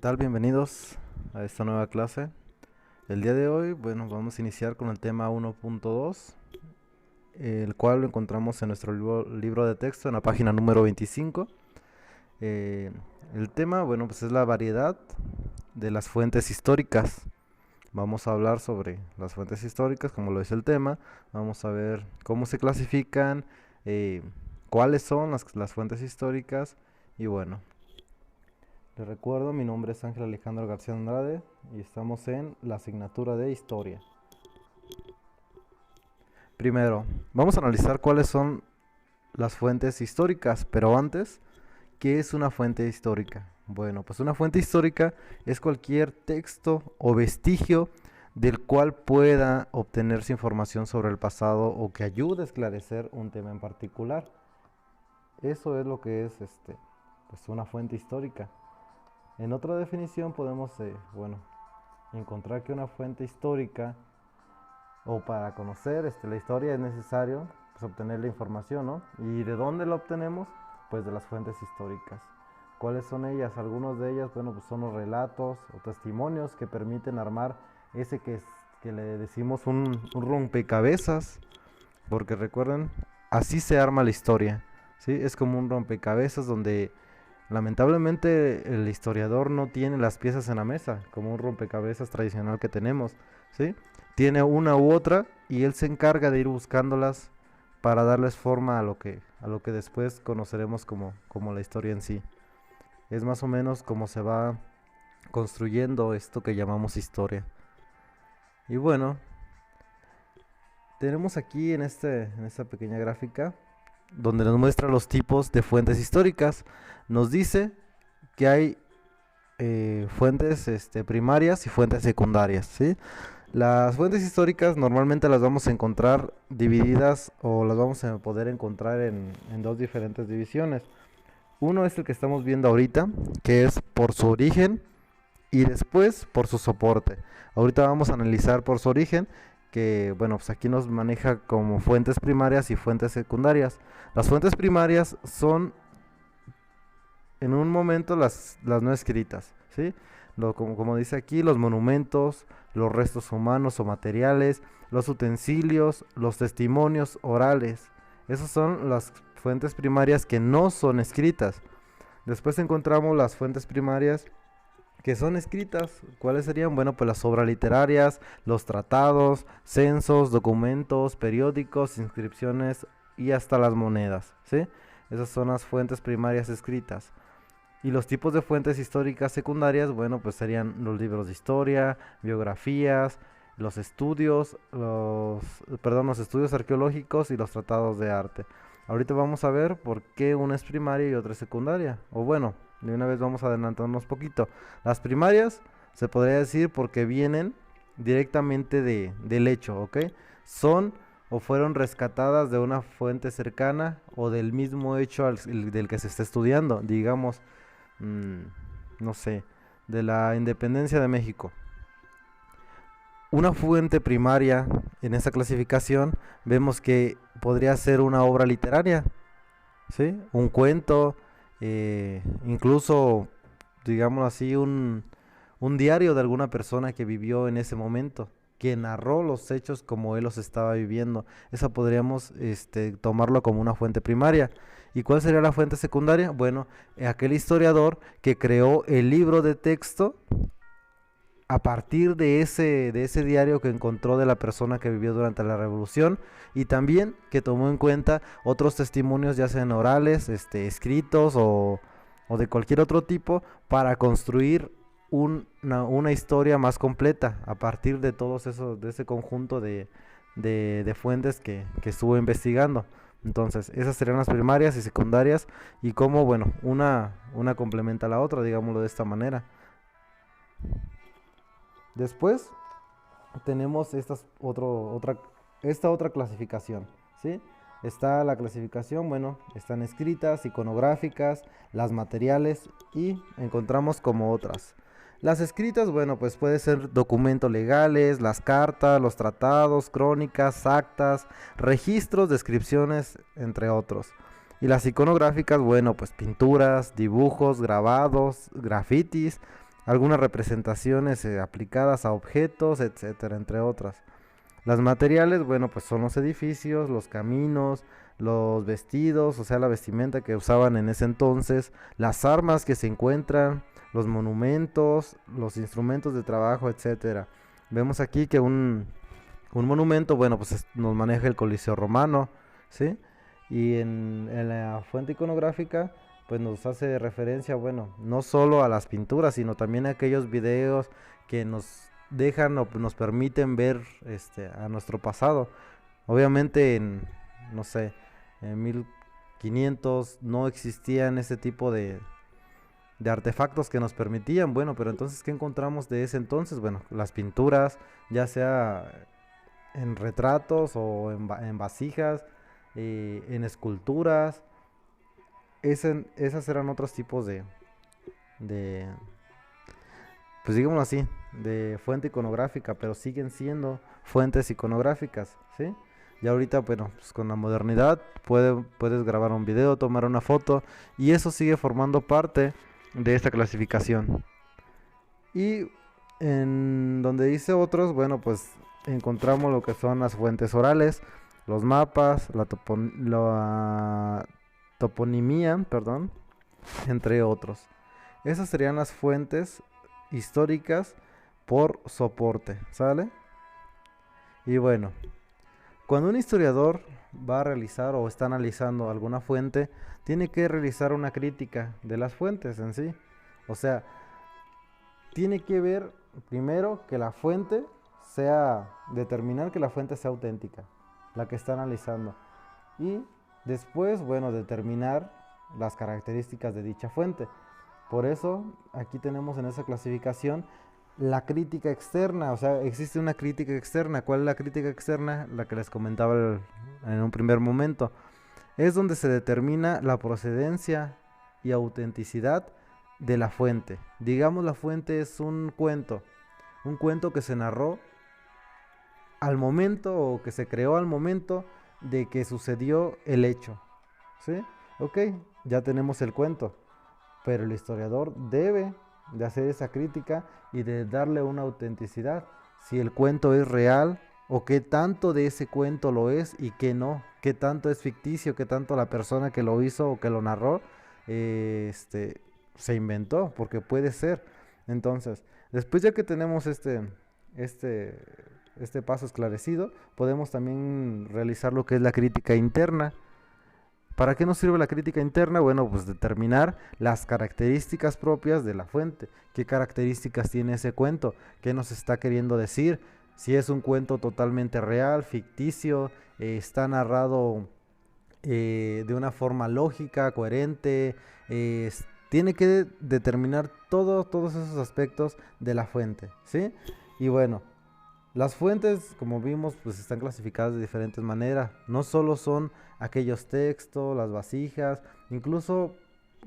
tal? Bienvenidos a esta nueva clase. El día de hoy, vamos a iniciar con el tema 1.2, el cual lo encontramos en nuestro libro de texto en la página número 25. El tema, pues es la variedad de las fuentes históricas. Vamos a hablar sobre las fuentes históricas, como lo dice el tema. Vamos a ver cómo se clasifican, cuáles son las fuentes históricas y bueno. Les recuerdo, mi nombre es Ángel Alejandro García Andrade y estamos en la asignatura de Historia. Primero, vamos a analizar cuáles son las fuentes históricas, pero antes, ¿qué es una fuente histórica? Bueno, pues una fuente histórica es cualquier texto o vestigio del cual pueda obtenerse información sobre el pasado o que ayude a esclarecer un tema en particular. Eso es lo que es pues una fuente histórica. En otra definición podemos encontrar que una fuente histórica, o para conocer la historia, es necesario pues, obtener la información, ¿no? ¿Y de dónde la obtenemos? Pues de las fuentes históricas. ¿Cuáles son ellas? Algunos de ellas, pues son los relatos o testimonios que permiten armar ese que le decimos un rompecabezas, porque recuerden, así se arma la historia, ¿sí? Es como un rompecabezas donde lamentablemente el historiador no tiene las piezas en la mesa, como un rompecabezas tradicional que tenemos, ¿sí? Tiene una u otra y él se encarga de ir buscándolas para darles forma a lo que después conoceremos como la historia en sí. Es más o menos como se va construyendo esto que llamamos historia. Y bueno, tenemos aquí en esta pequeña gráfica donde nos muestra los tipos de fuentes históricas. Nos dice que hay fuentes primarias y fuentes secundarias, ¿sí? Las fuentes históricas normalmente las vamos a encontrar divididas, o las vamos a poder encontrar en dos diferentes divisiones. Uno es el que estamos viendo ahorita, que es por su origen y después por su soporte. Ahorita vamos a analizar por su origen, que pues aquí nos maneja como fuentes primarias y fuentes secundarias. Las fuentes primarias son en un momento las no escritas, ¿sí? Como dice aquí, los monumentos, los restos humanos o materiales, los utensilios, los testimonios orales. Esas son las fuentes primarias que no son escritas. Después encontramos las fuentes primarias que son escritas. ¿Cuáles serían? Bueno, pues las obras literarias, los tratados, censos, documentos, periódicos, inscripciones y hasta las monedas, ¿sí? Esas son las fuentes primarias escritas. Y los tipos de fuentes históricas secundarias, pues serían los libros de historia, biografías, los estudios arqueológicos y los tratados de arte. Ahorita vamos a ver por qué una es primaria y otra es secundaria. O bueno, de una vez vamos a adelantarnos poquito. Las primarias se podría decir porque vienen directamente del hecho, ¿ok? Son o fueron rescatadas de una fuente cercana o del mismo hecho del que se está estudiando. Digamos, no sé, de la independencia de México. Una fuente primaria en esta clasificación vemos que podría ser una obra literaria, ¿sí? Un cuento, incluso, digamos así, un diario de alguna persona que vivió en ese momento, que narró los hechos como él los estaba viviendo. Esa podríamos tomarlo como una fuente primaria. ¿Y cuál sería la fuente secundaria? Bueno, aquel historiador que creó el libro de texto a partir de ese diario que encontró de la persona que vivió durante la revolución, y también que tomó en cuenta otros testimonios, ya sean orales, escritos o de cualquier otro tipo, para construir una historia más completa a partir de todos esos, de ese conjunto de fuentes que estuvo investigando. Entonces, esas serían las primarias y secundarias, y cómo, una complementa a la otra, digámoslo de esta manera. Después tenemos esta otra clasificación, ¿sí? Está la clasificación, están escritas, iconográficas, las materiales, y encontramos como otras. Las escritas, pues puede ser documentos legales, las cartas, los tratados, crónicas, actas, registros, descripciones, entre otros. Y las iconográficas, pues pinturas, dibujos, grabados, grafitis, algunas representaciones aplicadas a objetos, etcétera, entre otras. Las materiales, bueno, pues son los edificios, los caminos, los vestidos, o sea, la vestimenta que usaban en ese entonces, las armas que se encuentran, los monumentos, los instrumentos de trabajo, etcétera. Vemos aquí que un monumento, bueno, pues nos maneja el Coliseo Romano, ¿sí? Y en la fuente iconográfica, pues nos hace referencia, bueno, no solo a las pinturas, sino también a aquellos videos que nos dejan o nos permiten ver a nuestro pasado. Obviamente no sé, en 1500 no existían ese tipo de artefactos que nos permitían, bueno, pero entonces, ¿qué encontramos de ese entonces? Bueno, las pinturas, ya sea en retratos o en vasijas, en esculturas, esas eran otros tipos de, pues digámoslo así, de fuente iconográfica, pero siguen siendo fuentes iconográficas, ¿sí? Y ahorita, bueno, pues con la modernidad puedes grabar un video, tomar una foto, y eso sigue formando parte de esta clasificación. Y en donde dice otros, bueno, pues encontramos lo que son las fuentes orales, los mapas, la toponimia, perdón, entre otros. Esas serían las fuentes históricas por soporte, ¿sale? Y bueno, cuando un historiador va a realizar o está analizando alguna fuente, tiene que realizar una crítica de las fuentes en sí. O sea, tiene que ver primero que la fuente determinar que la fuente sea auténtica, la que está analizando. Y después, bueno, determinar las características de dicha fuente. Por eso, aquí tenemos en esa clasificación la crítica externa, o sea, existe una crítica externa. ¿Cuál es la crítica externa? La que les comentaba en un primer momento. Es donde se determina la procedencia y autenticidad de la fuente. Digamos, la fuente es un cuento que se narró al momento o que se creó al momento de que sucedió el hecho. ¿Sí? Ok, ya tenemos el cuento, pero el historiador debe de hacer esa crítica y de darle una autenticidad. Si el cuento es real o qué tanto de ese cuento lo es y qué no, qué tanto es ficticio, qué tanto la persona que lo hizo o que lo narró se inventó, porque puede ser. Entonces, después ya que tenemos este, este paso esclarecido, podemos también realizar lo que es la crítica interna. ¿Para qué nos sirve la crítica interna? Bueno, pues determinar las características propias de la fuente. ¿Qué características tiene ese cuento? ¿Qué nos está queriendo decir? Si es un cuento totalmente real, ficticio, está narrado de una forma lógica, coherente, tiene que determinar todos esos aspectos de la fuente, ¿sí? Y bueno, las fuentes, como vimos, pues están clasificadas de diferentes maneras. No solo son aquellos textos, las vasijas, incluso,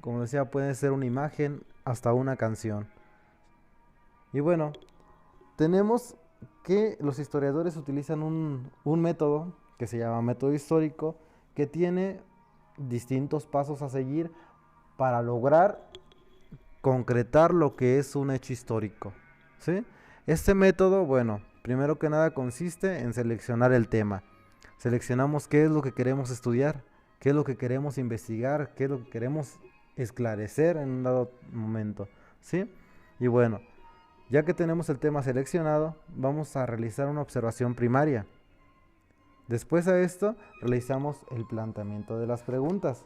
como decía, puede ser una imagen, hasta una canción. Y bueno, tenemos que los historiadores utilizan un método que se llama método histórico, que tiene distintos pasos a seguir para lograr concretar lo que es un hecho histórico, ¿sí? Este método, bueno, primero que nada consiste en seleccionar el tema. Seleccionamos qué es lo que queremos estudiar, qué es lo que queremos investigar, qué es lo que queremos esclarecer en un dado momento, ¿sí? Y bueno, ya que tenemos el tema seleccionado, vamos a realizar una observación primaria. Después a esto, realizamos el planteamiento de las preguntas.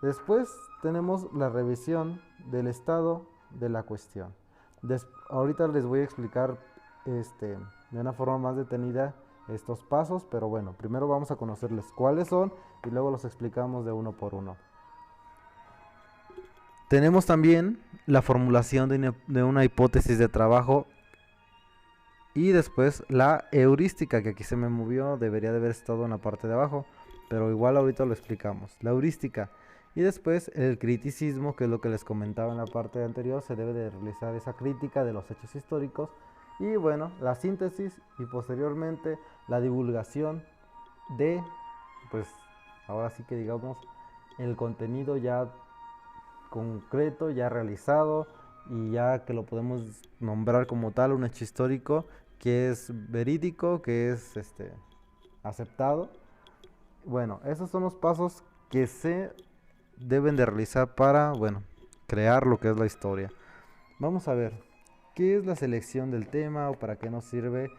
Después tenemos la revisión del estado de la cuestión. Ahorita les voy a explicar de una forma más detenida estos pasos, pero bueno, primero vamos a conocerles cuáles son y luego los explicamos de uno por uno. Tenemos también la formulación de una hipótesis de trabajo y después la heurística, que aquí se me movió, debería de haber estado en la parte de abajo, pero igual ahorita lo explicamos. La heurística. Y después el criticismo, que es lo que les comentaba en la parte anterior, se debe de realizar esa crítica de los hechos históricos. Y bueno, la síntesis y posteriormente la divulgación de, pues ahora sí que digamos, el contenido ya concreto, ya realizado, y ya que lo podemos nombrar como tal, un hecho histórico que es verídico, que es aceptado. Bueno, esos son los pasos que se deben de realizar para, bueno, crear lo que es la historia. Vamos a ver, ¿qué es la selección del tema o para qué nos sirve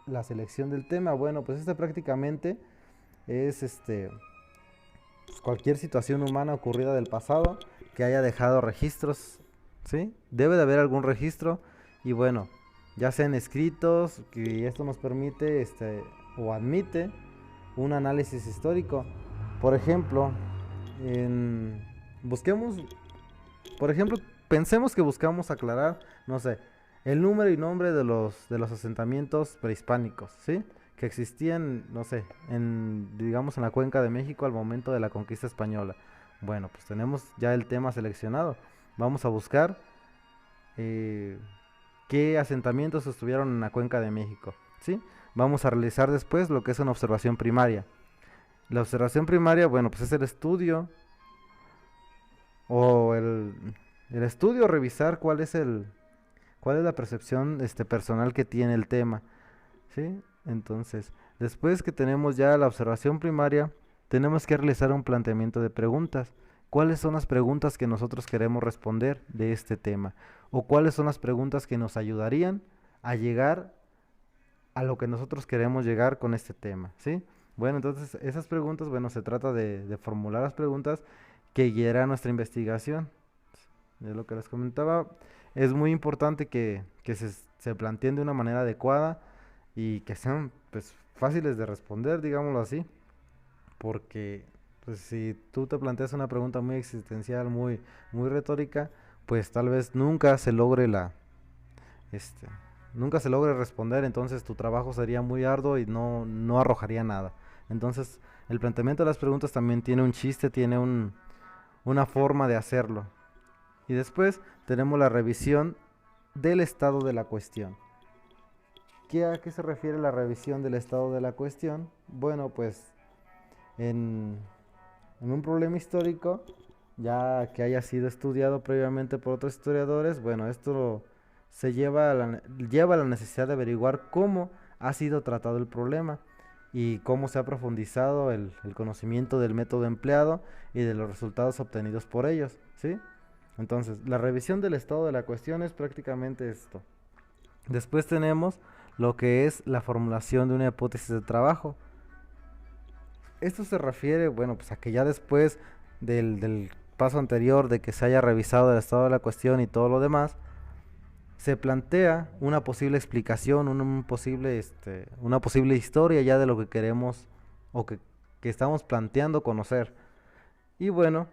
la selección del tema? Bueno, pues prácticamente es pues, cualquier situación humana ocurrida del pasado que haya dejado registros, ¿sí? Debe de haber algún registro y bueno, ya sean escritos, que esto nos permite o admite un análisis histórico. Por ejemplo, en, busquemos, por ejemplo, pensemos que buscamos aclarar, no sé, el número y nombre de los asentamientos prehispánicos, ¿sí? Que existían, no sé, digamos en la cuenca de México al momento de la conquista española. Bueno, pues tenemos ya el tema seleccionado. Vamos a buscar eh, qué asentamientos estuvieron en la cuenca de México, ¿sí? Vamos a realizar después lo que es una observación primaria. La observación primaria, bueno, pues es el estudio o el estudio, revisar cuál es la percepción personal que tiene el tema, ¿sí? Entonces, después que tenemos ya la observación primaria, tenemos que realizar un planteamiento de preguntas. ¿Cuáles son las preguntas que nosotros queremos responder de este tema? ¿O cuáles son las preguntas que nos ayudarían a llegar a lo que nosotros queremos llegar con este tema, ¿sí? Bueno, entonces esas preguntas, bueno, se trata de formular las preguntas que guiarán nuestra investigación. De lo que les comentaba, es muy importante que se planteen de una manera adecuada y que sean pues fáciles de responder, digámoslo así, porque pues si tú te planteas una pregunta muy existencial, muy retórica, pues tal vez este, nunca se logre responder, entonces tu trabajo sería muy arduo y no arrojaría nada. Entonces, el planteamiento de las preguntas también tiene un chiste, tiene una forma de hacerlo. Y después tenemos la revisión del estado de la cuestión. ¿A qué se refiere la revisión del estado de la cuestión? Bueno, pues en, en un problema histórico, ya que haya sido estudiado previamente por otros historiadores, bueno, esto lleva a la necesidad de averiguar cómo ha sido tratado el problema y cómo se ha profundizado el conocimiento del método empleado y de los resultados obtenidos por ellos, ¿sí? Entonces, la revisión del estado de la cuestión es prácticamente esto. Después tenemos lo que es la formulación de una hipótesis de trabajo. Esto se refiere, bueno, pues a que ya después del paso anterior de que se haya revisado el estado de la cuestión y todo lo demás, se plantea una posible explicación, una posible historia ya de lo que queremos o que estamos planteando conocer. Y bueno,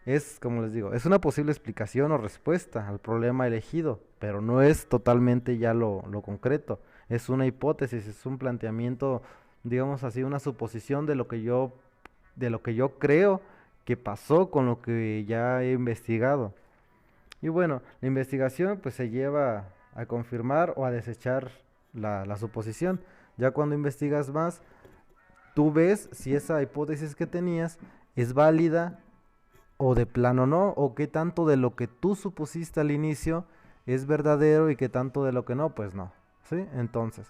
es, como les digo, es una posible explicación o respuesta al problema elegido, pero no es totalmente ya lo concreto. Es una hipótesis, es un planteamiento, digamos así, una suposición de lo que yo creo que pasó con lo que ya he investigado. Y bueno, la investigación pues se lleva a confirmar o a desechar la suposición. Ya cuando investigas más, tú ves si esa hipótesis que tenías es válida o de plano no, o qué tanto de lo que tú supusiste al inicio es verdadero y qué tanto de lo que no, pues no. ¿Sí? Entonces,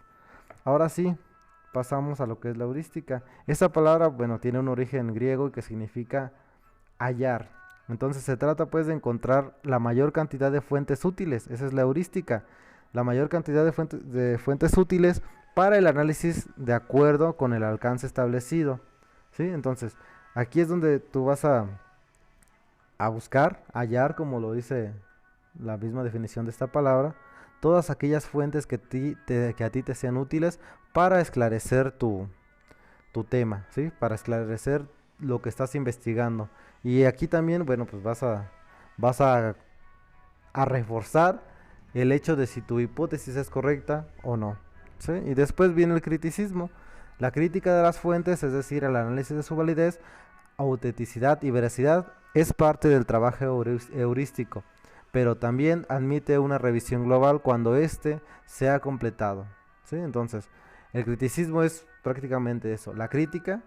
ahora sí, pasamos a lo que es la heurística. Esa palabra, bueno, tiene un origen griego y que significa hallar. Entonces se trata pues de encontrar la mayor cantidad de fuentes útiles, esa es la heurística, la mayor cantidad de fuentes útiles para el análisis de acuerdo con el alcance establecido. ¿Sí? Entonces, aquí es donde tú vas a buscar, hallar, como lo dice la misma definición de esta palabra, todas aquellas fuentes que a ti te sean útiles para esclarecer tu tema, ¿sí? Para esclarecer lo que estás investigando. Y aquí también, bueno, pues vas a reforzar el hecho de si tu hipótesis es correcta o no, ¿sí? Y después viene el criticismo. La crítica de las fuentes, es decir, el análisis de su validez, autenticidad y veracidad, es parte del trabajo heurístico, pero también admite una revisión global cuando éste sea completado, ¿sí? Entonces, el criticismo es prácticamente eso, la crítica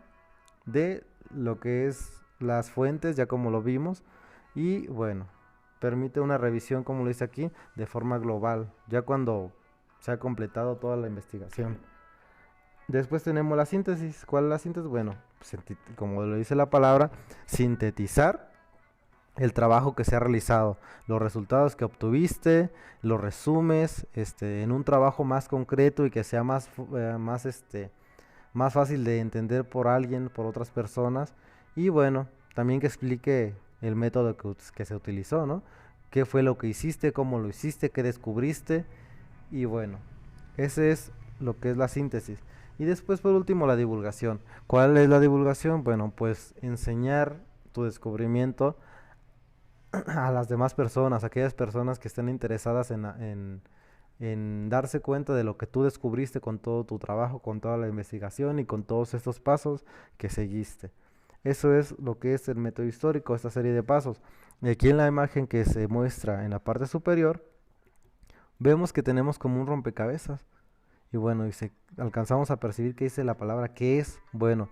de lo que es las fuentes, ya como lo vimos, y bueno, permite una revisión, como lo dice aquí, de forma global, ya cuando se ha completado toda la investigación. Después tenemos la síntesis. ¿Cuál es la síntesis? Bueno, como lo dice la palabra, sintetizar el trabajo que se ha realizado, los resultados que obtuviste, los resumes en un trabajo más concreto y que sea más fácil de entender por alguien, por otras personas. Y bueno, también que explique el método que se utilizó, ¿no? ¿Qué fue lo que hiciste? ¿Cómo lo hiciste? ¿Qué descubriste? Y bueno, ese es lo que es la síntesis. Y después, por último, la divulgación. ¿Cuál es la divulgación? Bueno, pues enseñar tu descubrimiento a las demás personas, aquellas personas que estén interesadas en darse cuenta de lo que tú descubriste con todo tu trabajo, con toda la investigación y con todos estos pasos que seguiste. Eso es lo que es el método histórico, esta serie de pasos. Y aquí en la imagen que se muestra en la parte superior, vemos que tenemos como un rompecabezas. Y bueno, alcanzamos a percibir que dice la palabra ¿qué es? Bueno,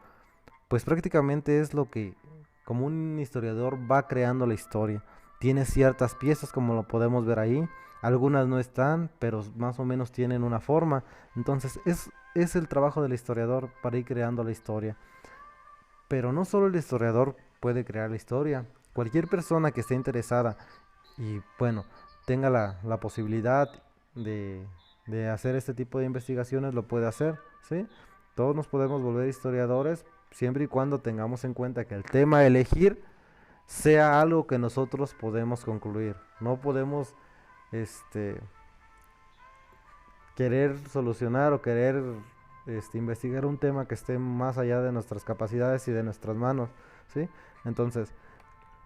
pues prácticamente es lo que como un historiador va creando la historia. Tiene ciertas piezas como lo podemos ver ahí. Algunas no están, pero más o menos tienen una forma. Entonces es el trabajo del historiador para ir creando la historia. Pero no solo el historiador puede crear la historia. Cualquier persona que esté interesada y bueno, tenga la posibilidad de, de hacer este tipo de investigaciones lo puede hacer, ¿sí? Todos nos podemos volver historiadores siempre y cuando tengamos en cuenta que el tema a elegir sea algo que nosotros podemos concluir. No podemos este, querer solucionar o querer investigar un tema que esté más allá de nuestras capacidades y de nuestras manos, ¿sí? Entonces,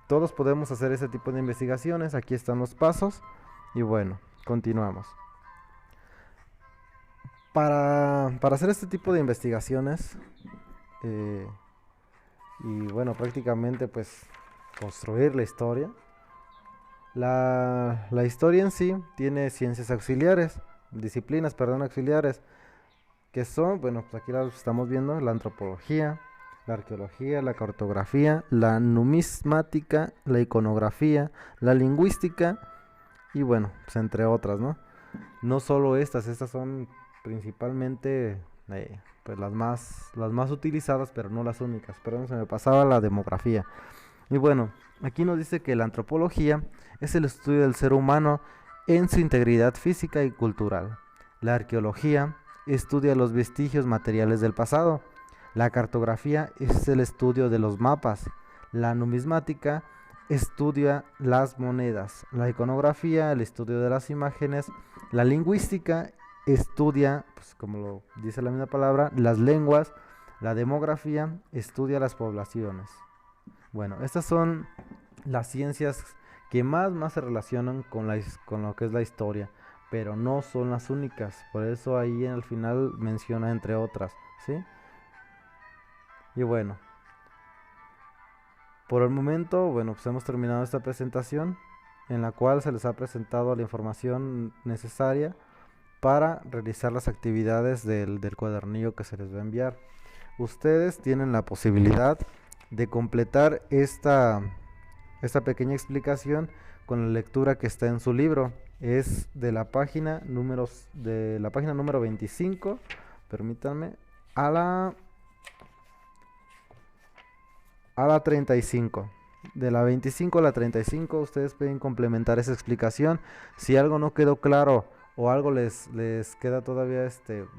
todos podemos hacer ese tipo de investigaciones. Aquí están los pasos y bueno, continuamos. Para hacer este tipo de investigaciones eh, y bueno, prácticamente pues construir la historia. La historia en sí tiene ciencias auxiliares, disciplinas, perdón, auxiliares, que son, bueno, pues aquí las estamos viendo, la antropología, la arqueología, la cartografía, la numismática, la iconografía, la lingüística y bueno, pues entre otras, ¿no? No solo estas son principalmente pues las más utilizadas, pero no las únicas. Perdón, se me pasaba la demografía. Y bueno, aquí nos dice que la antropología es el estudio del ser humano en su integridad física y cultural. La arqueología estudia los vestigios materiales del pasado. La cartografía es el estudio de los mapas. La numismática estudia las monedas. La iconografía, el estudio de las imágenes. La lingüística estudia, pues como lo dice la misma palabra, las lenguas. La demografía estudia las poblaciones. Bueno, estas son las ciencias que más se relacionan con lo que es la historia, pero no son las únicas. Por eso ahí al final menciona entre otras, ¿sí? Y bueno, por el momento, bueno, pues hemos terminado esta presentación en la cual se les ha presentado la información necesaria para realizar las actividades del cuadernillo que se les va a enviar. Ustedes tienen la posibilidad de completar esta pequeña explicación con la lectura que está en su libro. Es de la página número 25, permítanme, a la 35. De la 25 a la 35 ustedes pueden complementar esa explicación. Si algo no quedó claro o algo les queda todavía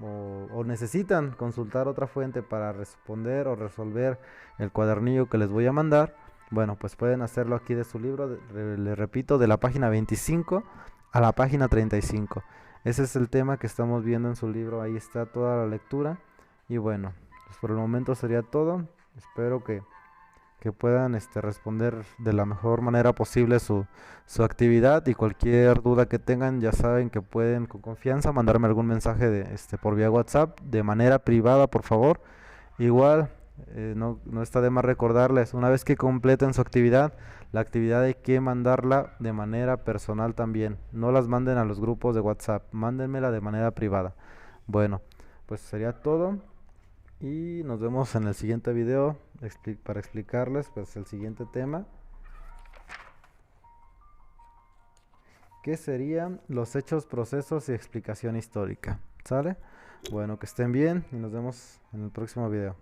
o necesitan consultar otra fuente para responder o resolver el cuadernillo que les voy a mandar, bueno, pues pueden hacerlo aquí de su libro, les repito, de la página 25 a la página 35. Ese es el tema que estamos viendo en su libro, ahí está toda la lectura. Y bueno, pues por el momento sería todo. Espero que puedan responder de la mejor manera posible su actividad, y cualquier duda que tengan ya saben que pueden con confianza mandarme algún mensaje por vía WhatsApp de manera privada, por favor. Igual no está de más recordarles, una vez que completen su actividad, la actividad hay que mandarla de manera personal también. No las manden a los grupos de WhatsApp, mándenmela de manera privada. Bueno, pues sería todo. Y nos vemos en el siguiente video para explicarles pues el siguiente tema. que serían los hechos, procesos y explicación histórica. ¿Sale? Bueno, que estén bien y nos vemos en el próximo video.